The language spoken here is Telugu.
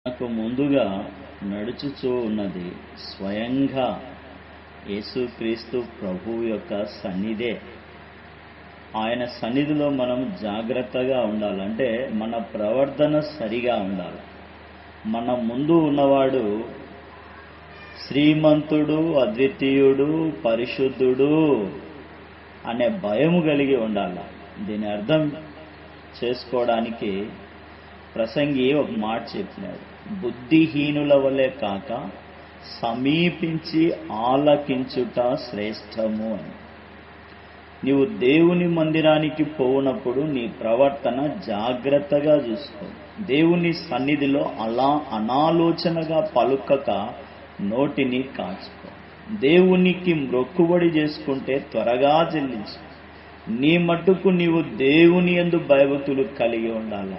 నాకు ముందుగా నడుచుచూ ఉన్నది స్వయంగా యేసుక్రీస్తు ప్రభువు యొక్క సన్నిధే. ఆయన సన్నిధిలో మనం జాగ్రత్తగా ఉండాలంటే మన ప్రవర్తన సరిగా ఉండాలి. మన ముందు ఉన్నవాడు శ్రీమంతుడు, అద్వితీయుడు, పరిశుద్ధుడు అనే భయము కలిగి ఉండాలి. దీని అర్థం చేసుకోవడానికి ప్రసంగి ఒక మాట చెప్పినాడు, బుద్ధిహీనుల వలె కాక సమీపించి ఆలకించుట శ్రేష్టము అని. నీవు దేవుని మందిరానికి పోవునప్పుడు నీ ప్రవర్తన జాగ్రత్తగా చూసుకో. దేవుని సన్నిధిలో అలా అనాలోచనగా పలుకక నోటిని కాచుకో. దేవునికి మొక్కుబడి చేసుకుంటే త్వరగా చెల్లించు. నీ మట్టుకు నీవు దేవుని యందు భయభక్తులు కలిగి ఉండాలి.